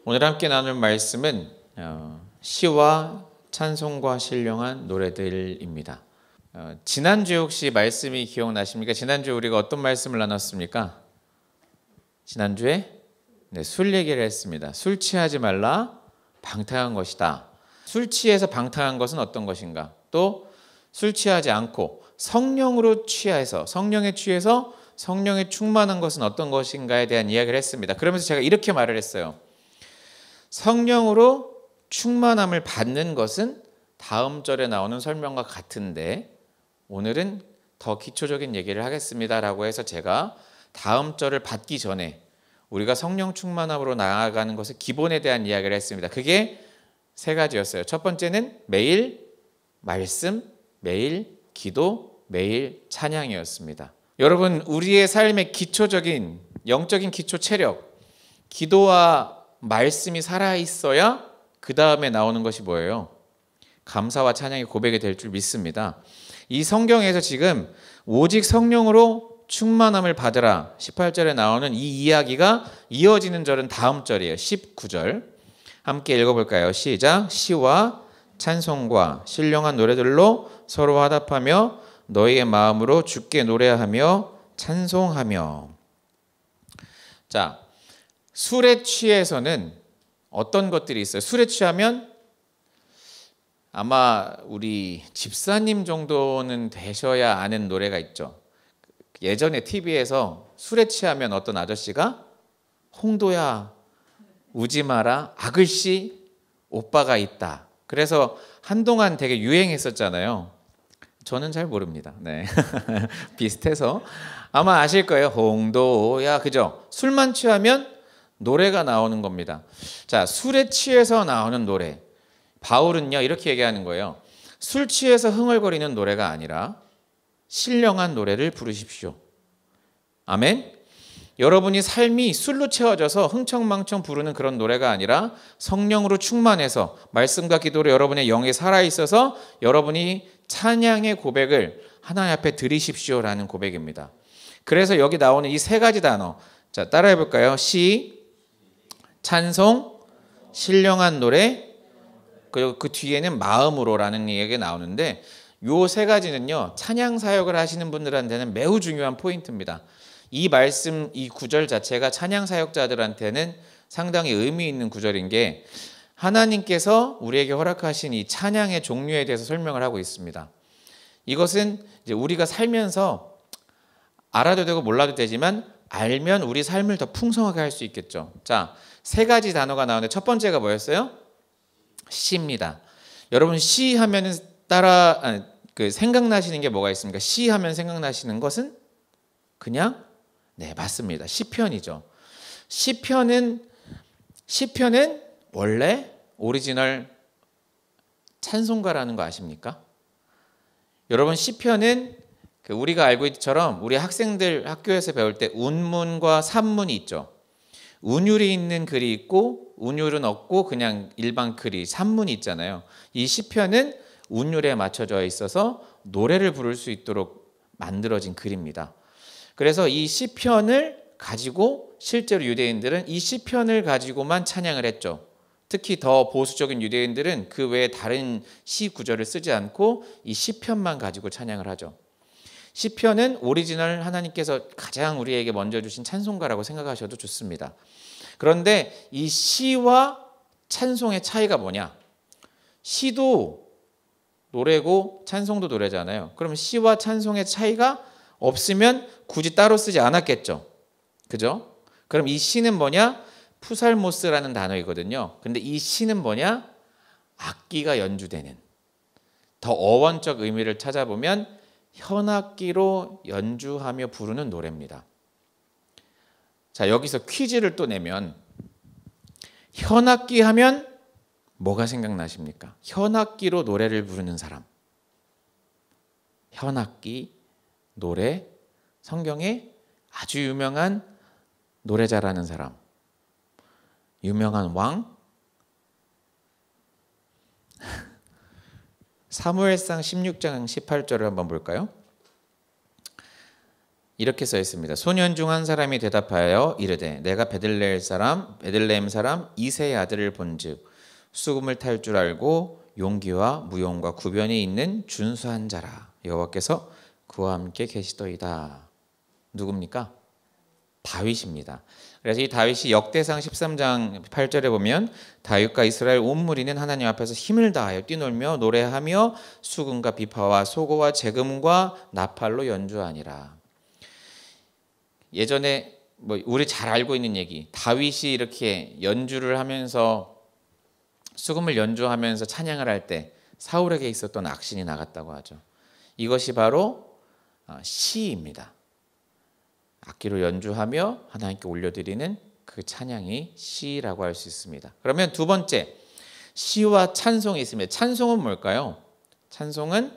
오늘 함께 나눌 말씀은 시와 찬송과 신령한 노래들입니다. 지난주에 혹시 말씀이 기억나십니까? 지난주에 우리가 어떤 말씀을 나눴습니까? 지난주에 술 얘기를 했습니다. 술 취하지 말라, 방탕한 것이다. 술 취해서 방탕한 것은 어떤 것인가? 또 술 취하지 않고 성령으로 취해서 성령에 취해서 성령에 충만한 것은 어떤 것인가에 대한 이야기를 했습니다. 그러면서 제가 이렇게 말을 했어요. 성령으로 충만함을 받는 것은 다음 절에 나오는 설명과 같은데 오늘은 더 기초적인 얘기를 하겠습니다라고 해서 제가 다음 절을 받기 전에 우리가 성령 충만함으로 나아가는 것의 기본에 대한 이야기를 했습니다. 그게 세 가지였어요. 첫 번째는 매일 말씀, 매일 기도, 매일 찬양이었습니다. 여러분, 우리의 삶의 기초적인 영적인 기초 체력, 기도와 말씀이 살아있어야 그 다음에 나오는 것이 뭐예요? 감사와 찬양의 고백이 될 줄 믿습니다. 이 성경에서 지금 오직 성령으로 충만함을 받으라 18절에 나오는 이 이야기가 이어지는 절은 다음 절이에요. 19절 함께 읽어볼까요? 시작. 시와 찬송과 신령한 노래들로 서로 화답하며 너희의 마음으로 주께 노래하며 찬송하며. 자, 술에 취해서는 어떤 것들이 있어요? 술에 취하면 아마 우리 집사님 정도는 되셔야 아는 노래가 있죠. 예전에 TV에서 술에 취하면 어떤 아저씨가 홍도야 우지 마라 아글씨 오빠가 있다. 그래서 한동안 되게 유행했었잖아요. 저는 잘 모릅니다. 네. 비슷해서 아마 아실 거예요. 홍도야, 그죠? 술만 취하면 노래가 나오는 겁니다. 자, 술에 취해서 나오는 노래. 바울은요 이렇게 얘기하는 거예요. 술 취해서 흥얼거리는 노래가 아니라 신령한 노래를 부르십시오. 아멘. 여러분이 삶이 술로 채워져서 흥청망청 부르는 그런 노래가 아니라 성령으로 충만해서 말씀과 기도로 여러분의 영이 살아있어서 여러분이 찬양의 고백을 하나님 앞에 드리십시오라는 고백입니다. 그래서 여기 나오는 이 세 가지 단어, 자 따라해 볼까요? 시, 찬송, 신령한 노래, 그리고 그 뒤에는 마음으로라는 얘기가 나오는데 요 세 가지는요 찬양 사역을 하시는 분들한테는 매우 중요한 포인트입니다. 이 말씀, 이 구절 자체가 찬양 사역자들한테는 상당히 의미 있는 구절인 게 하나님께서 우리에게 허락하신 이 찬양의 종류에 대해서 설명을 하고 있습니다. 이것은 이제 우리가 살면서 알아도 되고 몰라도 되지만 알면 우리 삶을 더 풍성하게 할 수 있겠죠. 자, 세 가지 단어가 나오는데 첫 번째가 뭐였어요? 시입니다. 여러분 시 하면은 생각나시는 게 뭐가 있습니까? 시 하면 생각나시는 것은 그냥 맞습니다. 시편이죠. 시편은 원래 오리지널 찬송가라는 거 아십니까? 여러분 시편은 우리가 알고 있처럼 우리 학생들 학교에서 배울 때 운문과 산문이 있죠. 운율이 있는 글이 있고 운율은 없고 그냥 일반 글이 산문이 있잖아요. 이 시편은 운율에 맞춰져 있어서 노래를 부를 수 있도록 만들어진 글입니다. 그래서 이 시편을 가지고 실제로 유대인들은 이 시편을 가지고만 찬양을 했죠. 특히 더 보수적인 유대인들은 그 외에 다른 시 구절을 쓰지 않고 이 시편만 가지고 찬양을 하죠. 시편은 오리지널 하나님께서 가장 우리에게 먼저 주신 찬송가라고 생각하셔도 좋습니다. 그런데 이 시와 찬송의 차이가 뭐냐? 시도 노래고 찬송도 노래잖아요. 그럼 시와 찬송의 차이가 없으면 굳이 따로 쓰지 않았겠죠. 그죠? 그럼 이 시는 뭐냐? 푸살모스라는 단어이거든요. 근데 이 시는 뭐냐? 악기가 연주되는. 더 어원적 의미를 찾아보면 현악기로 연주하며 부르는 노래입니다. 자, 여기서 퀴즈를 또 내면 현악기 하면 뭐가 생각나십니까? 현악기로 노래를 부르는 사람. 현악기, 노래, 성경에 아주 유명한 노래 잘하는 사람, 유명한 왕, 사무엘상 16장 18절을 한번 볼까요? 이렇게 써 있습니다. 소년 중 한 사람이 대답하여 이르되 내가 베들레헴 사람 이새의 아들을 본즉 수금을 탈 줄 알고 용기와 무용과 구변이 있는 준수한 자라. 여호와께서 그와 함께 계시더이다. 누굽니까? 다윗입니다. 그래서 이 다윗이 역대상 13장 8절에 보면 다윗과 이스라엘 온 무리는 하나님 앞에서 힘을 다하여 뛰놀며 노래하며 수금과 비파와 소고와 재금과 나팔로 연주하니라. 예전에 뭐 우리 잘 알고 있는 얘기, 다윗이 이렇게 연주를 하면서 수금을 연주하면서 찬양을 할 때 사울에게 있었던 악신이 나갔다고 하죠. 이것이 바로 시입니다. 악기로 연주하며 하나님께 올려드리는 그 찬양이 시라고 할 수 있습니다. 그러면 두 번째, 시와 찬송이 있습니다. 찬송은 뭘까요? 찬송은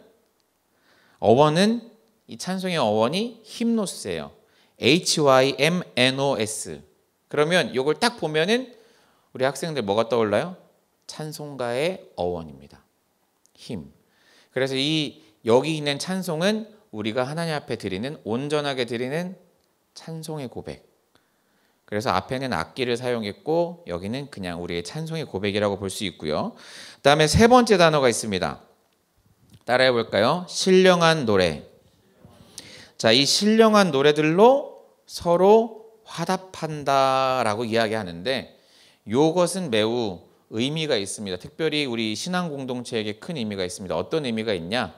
어원은, 이 찬송의 어원이 힘노스예요. HYMNOS. 그러면 이걸 딱 보면은 우리 학생들 뭐가 떠올라요? 찬송가의 어원입니다. 힘. 그래서 이 여기 있는 찬송은 우리가 하나님 앞에 드리는, 온전하게 드리는 찬송의 고백. 그래서 앞에는 악기를 사용했고 여기는 그냥 우리의 찬송의 고백이라고 볼 수 있고요. 그다음에 세 번째 단어가 있습니다. 따라해 볼까요? 신령한 노래. 자, 이 신령한 노래들로 서로 화답한다라고 이야기하는데 이것은 매우 의미가 있습니다. 특별히 우리 신앙 공동체에게 큰 의미가 있습니다. 어떤 의미가 있냐?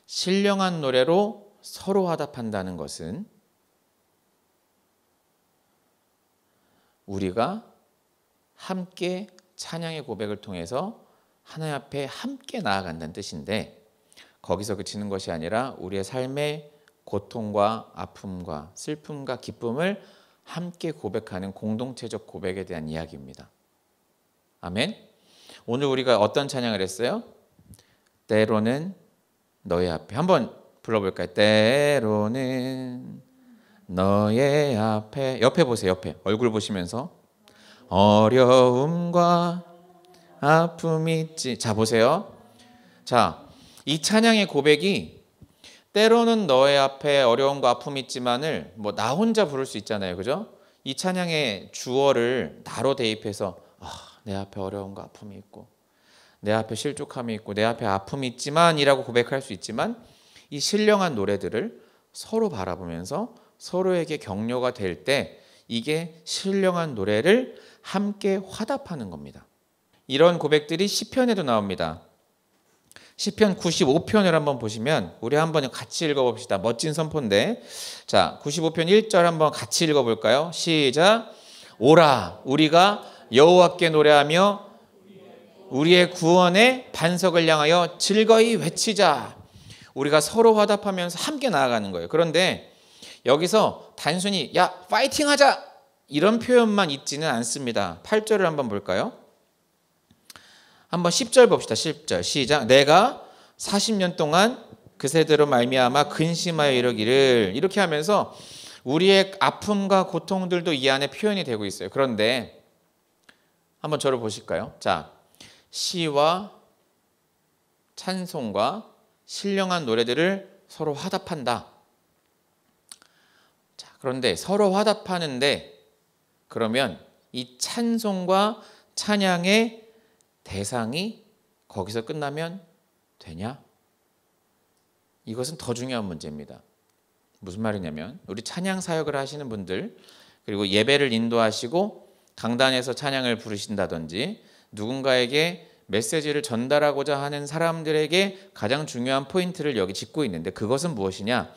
신령한 노래로 서로 화답한다는 것은 우리가 함께 찬양의 고백을 통해서 하나님 앞에 함께 나아간다는 뜻인데 거기서 그치는 것이 아니라 우리의 삶의 고통과 아픔과 슬픔과 기쁨을 함께 고백하는 공동체적 고백에 대한 이야기입니다. 아멘. 오늘 우리가 어떤 찬양을 했어요? 때로는 너의 앞에. 한번 불러볼까요? 때로는 너의 앞에. 옆에 보세요. 옆에 얼굴 보시면서 어려움과 아픔이 있지. 자, 보세요. 자, 이 찬양의 고백이 때로는 너의 앞에 어려움과 아픔이 있지만을 뭐 나 혼자 부를 수 있잖아요. 그죠? 이 찬양의 주어를 나로 대입해서 내 앞에 어려움과 아픔이 있고 내 앞에 실족함이 있고 내 앞에 아픔이 있지만 이라고 고백할 수 있지만 이 신령한 노래들을 서로 바라보면서 서로에게 격려가 될 때 이게 신령한 노래를 함께 화답하는 겁니다. 이런 고백들이 시편에도 나옵니다. 시편 95편을 한번 보시면 우리 한번 같이 읽어봅시다. 멋진 선포인데 자 95편 1절 한번 같이 읽어볼까요? 시작. 오라 우리가 여호와께 노래하며 우리의 구원의 반석을 향하여 즐거이 외치자. 우리가 서로 화답하면서 함께 나아가는 거예요. 그런데 여기서 단순히 야 파이팅 하자 이런 표현만 있지는 않습니다. 8절을 한번 볼까요? 한번 10절 봅시다. 10절 시작. 내가 40년 동안 그 세대로 말미암아 근심하여 이르기를. 이렇게 하면서 우리의 아픔과 고통들도 이 안에 표현이 되고 있어요. 그런데 한번 저를 보실까요? 자, 시와 찬송과 신령한 노래들을 서로 화답한다. 자, 그런데 서로 화답하는데 그러면 이 찬송과 찬양의 대상이 거기서 끝나면 되냐? 이것은 더 중요한 문제입니다. 무슨 말이냐면 우리 찬양 사역을 하시는 분들 그리고 예배를 인도하시고 강단에서 찬양을 부르신다든지 누군가에게 메시지를 전달하고자 하는 사람들에게 가장 중요한 포인트를 여기 짚고 있는데 그것은 무엇이냐?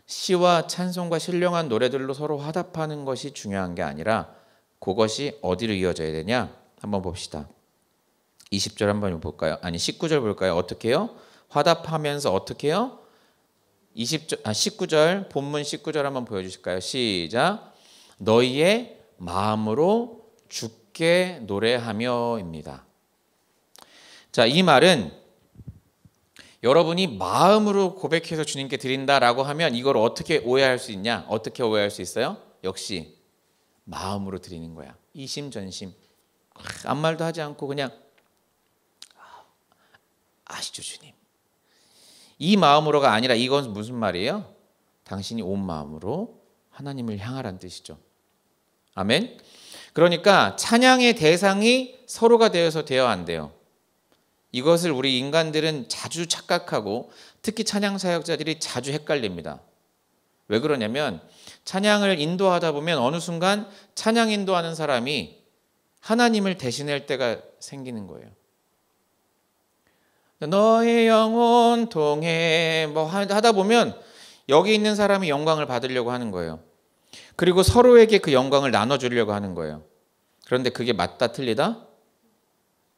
시와 찬송과 신령한 노래들로 서로 화답하는 것이 중요한 게 아니라 그것이 어디로 이어져야 되냐? 한번 봅시다. 20절 한번 볼까요? 아니 19절 볼까요? 어떻게 해요? 화답하면서 어떻게 해요? 19절 본문 19절 한번 보여주실까요? 시작. 너희의 마음으로 주께 노래하며입니다. 자, 이 말은 여러분이 마음으로 고백해서 주님께 드린다라고 하면 이걸 어떻게 오해할 수 있냐? 어떻게 오해할 수 있어요? 역시 마음으로 드리는 거야. 이심전심. 아무 말도 하지 않고 그냥 아시죠 주님. 이 마음으로가 아니라 이건 무슨 말이에요? 당신이 온 마음으로 하나님을 향하라는 뜻이죠. 아멘. 그러니까 찬양의 대상이 서로가 되어야 안 돼요. 이것을 우리 인간들은 자주 착각하고 특히 찬양 사역자들이 자주 헷갈립니다. 왜 그러냐면 찬양을 인도하다 보면 어느 순간 찬양 인도하는 사람이 하나님을 대신할 때가 생기는 거예요. 너의 영혼 통해 뭐 하다 보면 여기 있는 사람이 영광을 받으려고 하는 거예요. 그리고 서로에게 그 영광을 나눠주려고 하는 거예요. 그런데 그게 맞다 틀리다?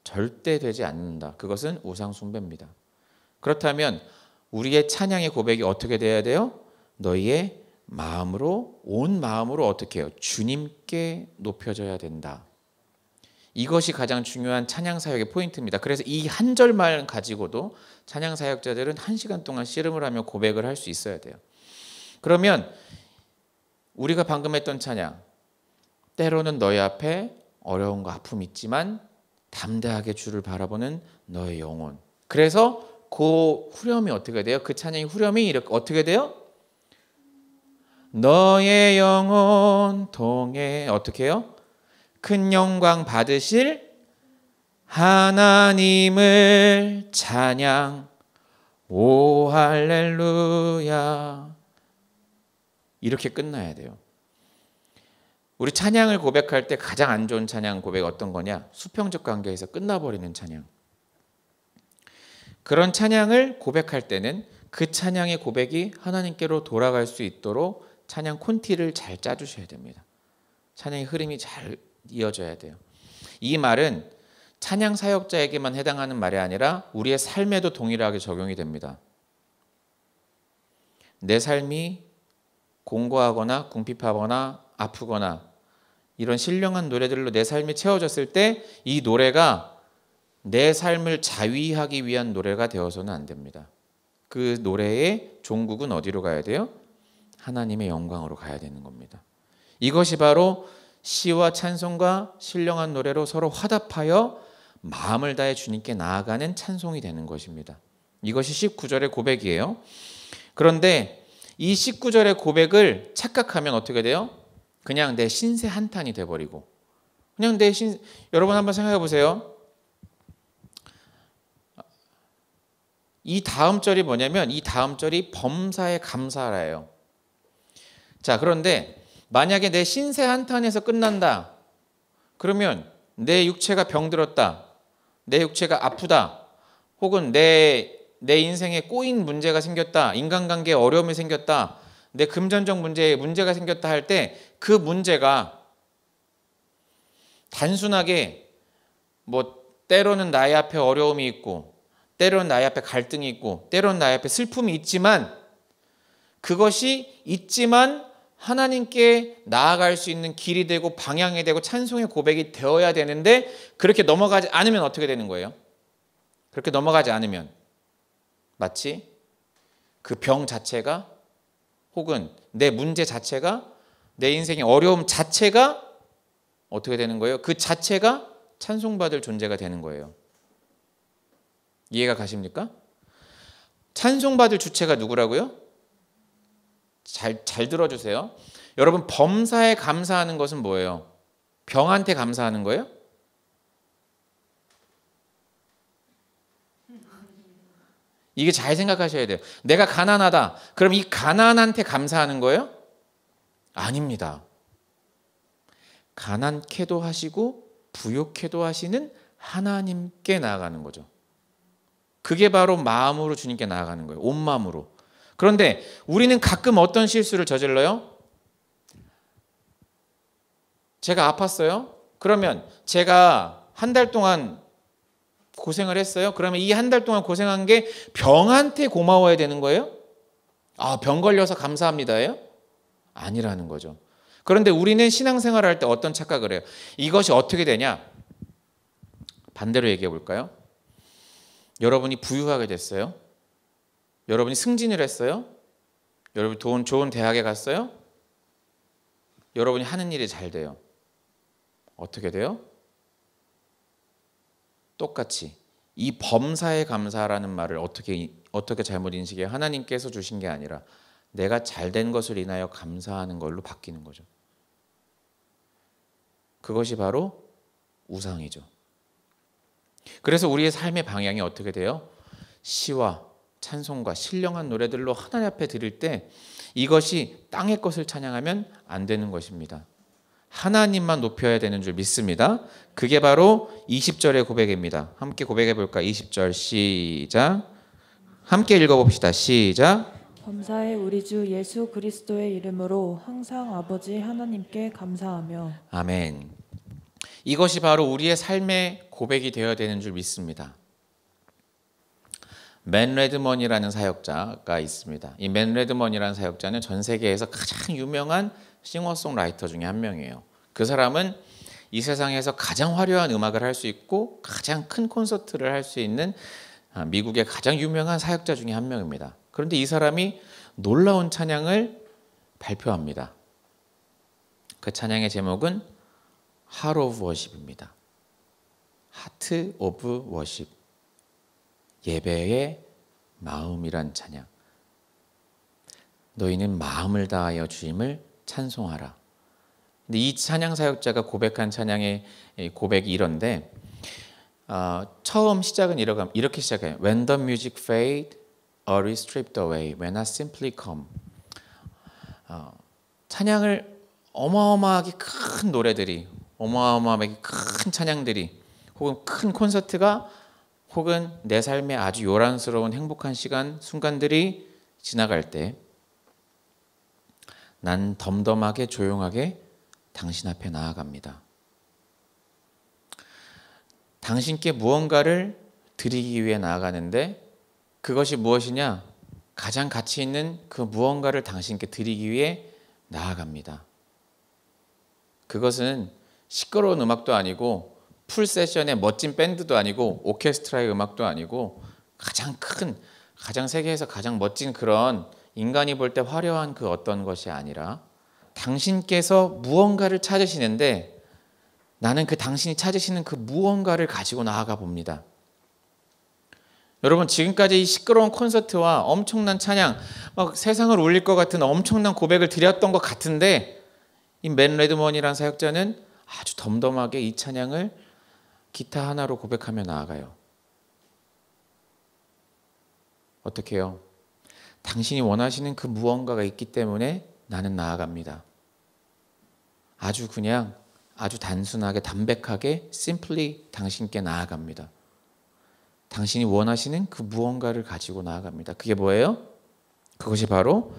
절대 되지 않는다. 그것은 우상 숭배입니다. 그렇다면 우리의 찬양의 고백이 어떻게 돼야 돼요? 너희의 마음으로, 온 마음으로 어떻게 해요? 주님께 높여져야 된다. 이것이 가장 중요한 찬양 사역의 포인트입니다. 그래서 이 한 절만 가지고도 찬양 사역자들은 1시간 동안 씨름을 하며 고백을 할 수 있어야 돼요. 그러면 우리가 방금 했던 찬양, 때로는 너희 앞에 어려움과 아픔이 있지만 담대하게 주를 바라보는 너의 영혼. 그래서 그 후렴이 어떻게 돼요? 그 찬양의 후렴이 이렇게 어떻게 돼요? 너의 영혼 통해 어떻게 해요? 큰 영광 받으실 하나님을 찬양 오 할렐루야. 이렇게 끝나야 돼요. 우리 찬양을 고백할 때 가장 안 좋은 찬양 고백 어떤 거냐? 수평적 관계에서 끝나버리는 찬양. 그런 찬양을 고백할 때는 그 찬양의 고백이 하나님께로 돌아갈 수 있도록 찬양 콘티를 잘 짜주셔야 됩니다. 찬양의 흐름이 잘 이어져야 돼요. 이 말은 찬양 사역자에게만 해당하는 말이 아니라 우리의 삶에도 동일하게 적용이 됩니다. 내 삶이 공고하거나 궁핍하거나 아프거나 이런 신령한 노래들로 내 삶이 채워졌을 때 이 노래가 내 삶을 자위하기 위한 노래가 되어서는 안 됩니다. 그 노래의 종국은 어디로 가야 돼요? 하나님의 영광으로 가야 되는 겁니다. 이것이 바로 시와 찬송과 신령한 노래로 서로 화답하여 마음을 다해 주님께 나아가는 찬송이 되는 것입니다. 이것이 19절의 고백이에요. 그런데 이 19절의 고백을 착각하면 어떻게 돼요? 그냥 내 신세 한탄이 돼버리고 그냥 여러분 한번 생각해 보세요. 이 다음 절이 뭐냐면 이 다음 절이 범사에 감사라예요. 자, 그런데 만약에 내 신세 한탄에서 끝난다. 그러면 내 육체가 병들었다. 내 육체가 아프다. 혹은 내 인생에 꼬인 문제가 생겼다. 인간관계에 어려움이 생겼다. 내 금전적 문제가 생겼다 할 때 그 문제가 단순하게 뭐 때로는 나의 앞에 어려움이 있고 때로는 나의 앞에 갈등이 있고 때로는 나의 앞에 슬픔이 있지만 그것이 있지만 하나님께 나아갈 수 있는 길이 되고 방향이 되고 찬송의 고백이 되어야 되는데 그렇게 넘어가지 않으면 어떻게 되는 거예요? 그렇게 넘어가지 않으면 마치 그 병 자체가 혹은 내 문제 자체가 내 인생의 어려움 자체가 어떻게 되는 거예요? 그 자체가 찬송받을 존재가 되는 거예요. 이해가 가십니까? 찬송받을 주체가 누구라고요? 잘 들어주세요. 여러분 범사에 감사하는 것은 뭐예요? 병한테 감사하는 거예요? 이게 잘 생각하셔야 돼요. 내가 가난하다. 그럼 이 가난한테 감사하는 거예요? 아닙니다. 가난케도 하시고 부욕케도 하시는 하나님께 나아가는 거죠. 그게 바로 마음으로 주님께 나아가는 거예요. 온 마음으로. 그런데 우리는 가끔 어떤 실수를 저질러요? 제가 아팠어요? 그러면 제가 한 달 동안 고생을 했어요? 그러면 이 한 달 동안 고생한 게 병한테 고마워야 되는 거예요? 아, 병 걸려서 감사합니다예요? 아니라는 거죠. 그런데 우리는 신앙생활을 할 때 어떤 착각을 해요? 이것이 어떻게 되냐? 반대로 얘기해 볼까요? 여러분이 부유하게 됐어요? 여러분이 승진을 했어요? 여러분이 좋은 대학에 갔어요? 여러분이 하는 일이 잘 돼요. 어떻게 돼요? 똑같이 이 범사에 감사라는 말을 어떻게 잘못 인식해요? 하나님께서 주신 게 아니라 내가 잘된 것을 인하여 감사하는 걸로 바뀌는 거죠. 그것이 바로 우상이죠. 그래서 우리의 삶의 방향이 어떻게 돼요? 시와 찬송과 신령한 노래들로 하나님 앞에 드릴 때 이것이 땅의 것을 찬양하면 안 되는 것입니다. 하나님만 높여야 되는 줄 믿습니다. 그게 바로 20절의 고백입니다. 함께 고백해 볼까? 20절 시작. 함께 읽어봅시다. 시작. 범사의 우리 주 예수 그리스도의 이름으로 항상 아버지 하나님께 감사하며. 아멘. 이것이 바로 우리의 삶의 고백이 되어야 되는 줄 믿습니다. 맨 레드먼이라는 사역자가 있습니다. 이 맨 레드먼이라는 사역자는 전 세계에서 가장 유명한 싱어송라이터 중에 한 명이에요. 그 사람은 이 세상에서 가장 화려한 음악을 할 수 있고 가장 큰 콘서트를 할 수 있는 미국의 가장 유명한 사역자 중에 한 명입니다. 그런데 이 사람이 놀라운 찬양을 발표합니다. 그 찬양의 제목은 Heart of Worship입니다. Heart of Worship. 예배의 마음이란 찬양. 너희는 마음을 다하여 주님을 찬송하라. 근데 이 찬양 사역자가 고백한 찬양의 고백이 이런데 처음 시작은 이렇게 시작해요. When the music fade, or is stripped away, when I simply come. 찬양을 어마어마하게 큰 노래들이, 어마어마하게 큰 찬양들이, 혹은 큰 콘서트가, 혹은 내 삶의 아주 요란스러운 행복한 순간들이 지나갈 때 난 덤덤하게 조용하게 당신 앞에 나아갑니다. 당신께 무언가를 드리기 위해 나아가는데 그것이 무엇이냐? 가장 가치 있는 그 무언가를 당신께 드리기 위해 나아갑니다. 그것은 시끄러운 음악도 아니고 풀 세션의 멋진 밴드도 아니고 오케스트라의 음악도 아니고 가장 세계에서 가장 멋진 그런 인간이 볼 때 화려한 그 어떤 것이 아니라 당신께서 무언가를 찾으시는데 나는 그 당신이 찾으시는 그 무언가를 가지고 나아가 봅니다. 여러분, 지금까지 이 시끄러운 콘서트와 엄청난 찬양, 막 세상을 울릴 것 같은 엄청난 고백을 드렸던 것 같은데 이 맨 레드먼이라는 사역자는 아주 덤덤하게 이 찬양을 기타 하나로 고백하며 나아가요. 어떻게 해요? 당신이 원하시는 그 무언가가 있기 때문에 나는 나아갑니다. 아주 단순하게 담백하게 simply 당신께 나아갑니다. 당신이 원하시는 그 무언가를 가지고 나아갑니다. 그게 뭐예요? 그것이 바로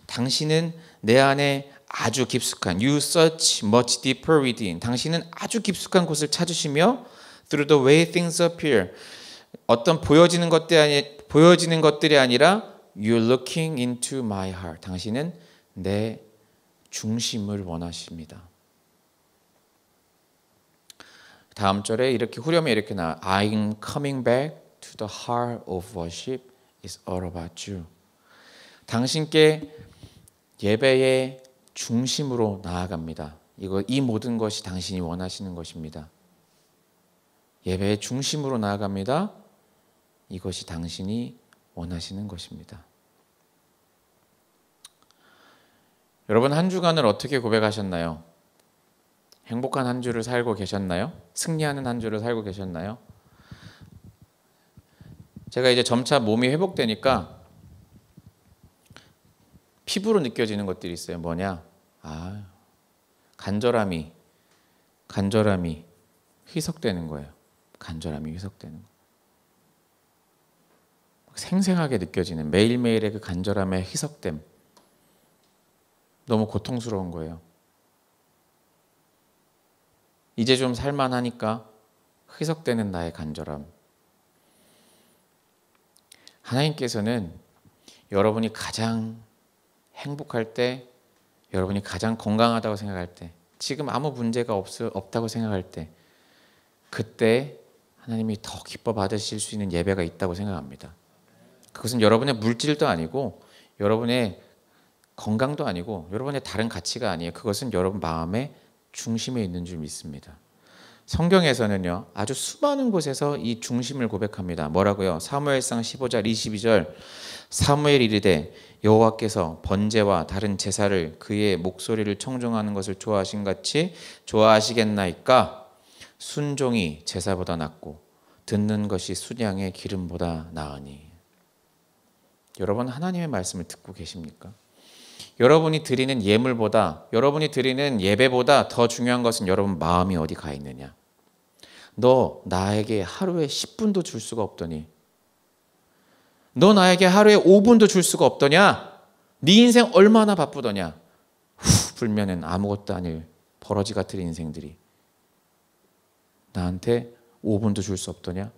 당신은 내 안에 아주 깊숙한 You search much deeper within. 당신은 아주 깊숙한 곳을 찾으시며 Through the way things appear. 어떤 보여지는 것들이 아니라 You're looking into my heart. 당신은 내 중심을 원하십니다. 다음 절에 이렇게 후렴에 이렇게 나와 I'm coming back to the heart of worship. It's all about you. 당신께 예배의 중심으로 나아갑니다. 이 모든 것이 당신이 원하시는 것입니다. 예배의 중심으로 나아갑니다. 이것이 당신이 원하시는 것입니다. 여러분, 한 주간을 어떻게 고백하셨나요? 행복한 한 주를 살고 계셨나요? 승리하는 한 주를 살고 계셨나요? 제가 이제 점차 몸이 회복되니까 피부로 느껴지는 것들이 있어요. 뭐냐? 간절함이 희석되는 거예요. 간절함이 희석되는 거. 생생하게 느껴지는 매일매일의 그 간절함의 희석됨. 너무 고통스러운 거예요. 이제 좀 살만하니까 희석되는 나의 간절함. 하나님께서는 여러분이 가장 행복할 때, 여러분이 가장 건강하다고 생각할 때, 지금 아무 문제가 없다고 생각할 때, 그때 하나님이 더 기뻐 받으실 수 있는 예배가 있다고 생각합니다. 그것은 여러분의 물질도 아니고 여러분의 건강도 아니고 여러분의 다른 가치가 아니에요. 그것은 여러분 마음의 중심에 있는 줄 믿습니다. 성경에서는요 아주 수많은 곳에서 이 중심을 고백합니다. 뭐라고요? 사무엘상 15장 22절 사무엘이 이르되 여호와께서 번제와 다른 제사를 그의 목소리를 청종하는 것을 좋아하신 같이 좋아하시겠나이까? 순종이 제사보다 낫고 듣는 것이 순양의 기름보다 나으니. 여러분 하나님의 말씀을 듣고 계십니까? 여러분이 드리는 예물보다, 여러분이 드리는 예배보다 더 중요한 것은 여러분 마음이 어디 가 있느냐. 너 나에게 하루에 10분도 줄 수가 없더니, 너 나에게 하루에 5분도 줄 수가 없더냐? 네 인생 얼마나 바쁘더냐? 후 불면은 아무것도 아닐 버러지 같은 인생들이 나한테 5분도 줄 수 없더냐?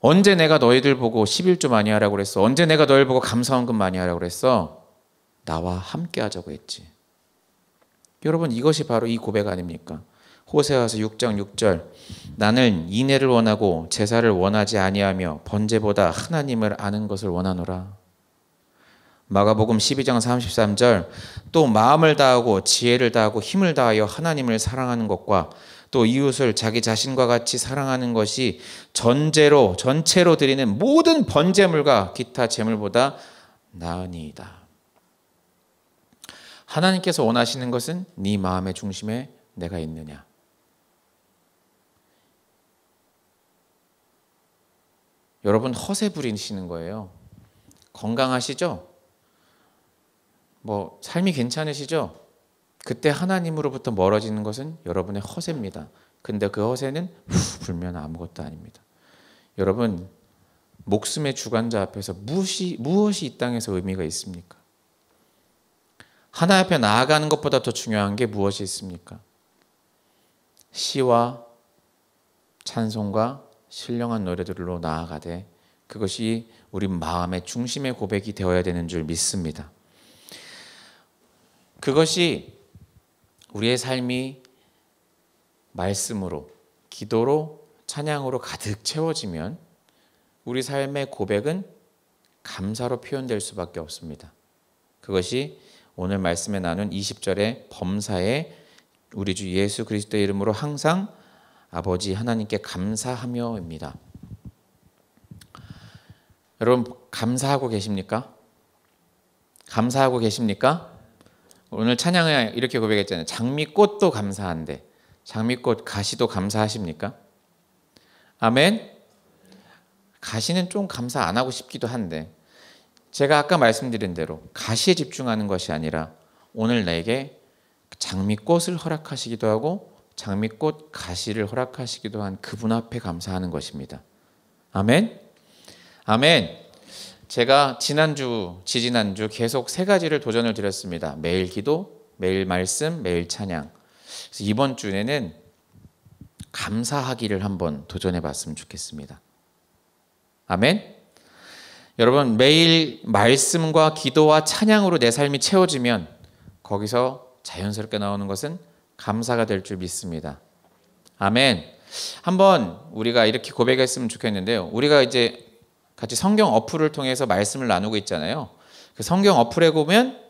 언제 내가 너희들 보고 11조 많이 하라고 그랬어? 언제 내가 너희를 보고 감사헌금 많이 하라고 그랬어? 나와 함께 하자고 했지. 여러분 이것이 바로 이 고백 아닙니까? 호세아서 6장 6절 나는 인애를 원하고 제사를 원하지 아니하며 번제보다 하나님을 아는 것을 원하노라. 마가복음 12장 33절 또 마음을 다하고 지혜를 다하고 힘을 다하여 하나님을 사랑하는 것과 또 이웃을 자기 자신과 같이 사랑하는 것이 전체로 드리는 모든 번제물과 기타 제물보다 나으니이다. 하나님께서 원하시는 것은 네 마음의 중심에 내가 있느냐. 여러분 허세 부리시는 거예요. 건강하시죠? 뭐 삶이 괜찮으시죠? 그때 하나님으로부터 멀어지는 것은 여러분의 허세입니다. 근데 그 허세는 불면 아무것도 아닙니다. 여러분 목숨의 주관자 앞에서 무엇이 이 땅에서 의미가 있습니까? 하나님 앞에 나아가는 것보다 더 중요한 게 무엇이 있습니까? 시와 찬송과 신령한 노래들로 나아가되 그것이 우리 마음의 중심의 고백이 되어야 되는 줄 믿습니다. 그것이 우리의 삶이 말씀으로, 기도로, 찬양으로 가득 채워지면 우리 삶의 고백은 감사로 표현될 수밖에 없습니다. 그것이 오늘 말씀에 나눈 20절의 범사에 우리 주 예수 그리스도의 이름으로 항상 아버지 하나님께 감사하며입니다. 여러분 감사하고 계십니까? 감사하고 계십니까? 오늘 찬양에 이렇게 고백했잖아요. 장미꽃도 감사한데 장미꽃 가시도 감사하십니까? 아멘. 가시는 좀 감사 안 하고 싶기도 한데 제가 아까 말씀드린 대로 가시에 집중하는 것이 아니라 오늘 내게 장미꽃을 허락하시기도 하고 장미꽃 가시를 허락하시기도 한 그분 앞에 감사하는 것입니다. 아멘. 아멘. 제가 지난주, 지지난주 계속 세 가지를 도전을 드렸습니다. 매일 기도, 매일 말씀, 매일 찬양. 그래서 이번 주에는 감사하기를 한번 도전해 봤으면 좋겠습니다. 아멘. 여러분 매일 말씀과 기도와 찬양으로 내 삶이 채워지면 거기서 자연스럽게 나오는 것은 감사가 될 줄 믿습니다. 아멘. 한번 우리가 이렇게 고백했으면 좋겠는데요. 우리가 이제 같이 성경 어플을 통해서 말씀을 나누고 있잖아요. 그 성경 어플에 보면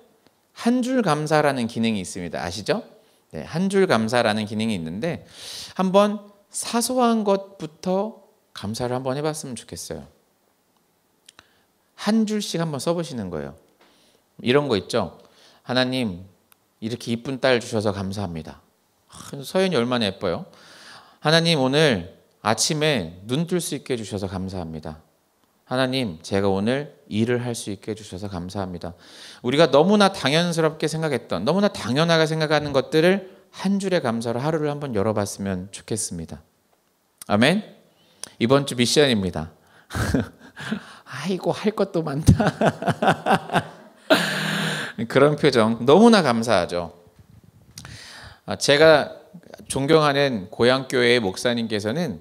한 줄 감사라는 기능이 있습니다. 아시죠? 네, 한 줄 감사라는 기능이 있는데 한번 사소한 것부터 감사를 한번 해봤으면 좋겠어요. 한 줄씩 한번 써보시는 거예요. 이런 거 있죠. 하나님 이렇게 이쁜 딸 주셔서 감사합니다. 서연이 얼마나 예뻐요. 하나님 오늘 아침에 눈 뜰 수 있게 해주셔서 감사합니다. 하나님 제가 오늘 일을 할 수 있게 해주셔서 감사합니다. 우리가 너무나 당연스럽게 생각했던 너무나 당연하게 생각하는 것들을 한 줄의 감사로 하루를 한번 열어봤으면 좋겠습니다. 아멘. 이번 주 미션입니다. 아이고 할 것도 많다. 그런 표정 너무나 감사하죠. 제가 존경하는 고향교회의 목사님께서는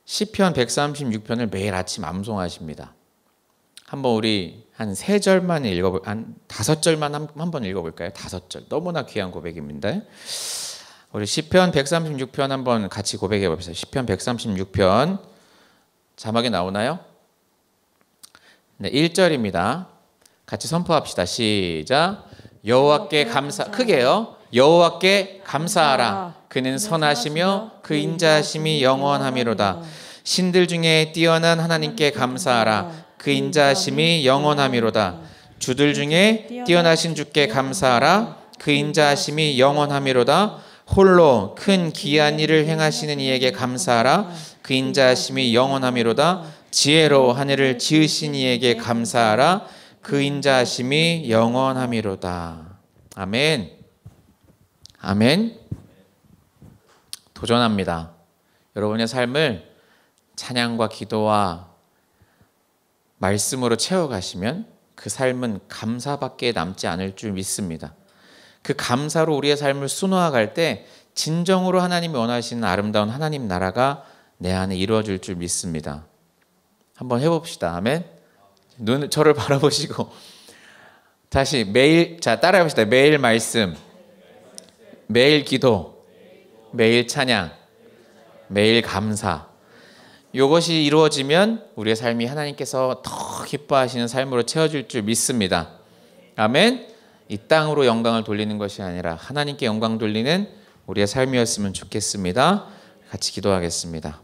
시편 136편을 매일 아침 암송하십니다. 한번 우리 한 3절만 한 5절만 한번 읽어볼까요? 5절. 너무나 귀한 고백입니다. 우리 시편 136편 한번 같이 고백해 봅시다. 시편 136편 자막이 나오나요? 네, 1절입니다. 같이 선포합시다. 시작. 여호와께 감사 크게요. 여호와께 감사하라. 그는 선하시며 그 인자하심이 영원하미로다. 신들 중에 뛰어난 하나님께 감사하라. 그 인자하심이 영원하미로다. 주들 중에 뛰어나신 주께 감사하라. 그 인자하심이 영원하미로다. 홀로 큰 기이한 일을 행하시는 이에게 감사하라. 그 인자하심이 영원하미로다. 지혜로 하늘을 지으신 이에게 감사하라. 그 인자하심이 영원하미로다. 아멘. 아멘. 도전합니다. 여러분의 삶을 찬양과 기도와 말씀으로 채워가시면 그 삶은 감사밖에 남지 않을 줄 믿습니다. 그 감사로 우리의 삶을 수놓아갈 때 진정으로 하나님이 원하시는 아름다운 하나님 나라가 내 안에 이루어질 줄 믿습니다. 한번 해봅시다. 아멘. 저를 바라보시고 다시 매일 따라해봅시다. 매일 말씀, 매일 기도, 매일 찬양, 매일 감사. 이것이 이루어지면 우리의 삶이 하나님께서 더 기뻐하시는 삶으로 채워질 줄 믿습니다. 아멘. 이 땅으로 영광을 돌리는 것이 아니라 하나님께 영광 돌리는 우리의 삶이었으면 좋겠습니다. 같이 기도하겠습니다.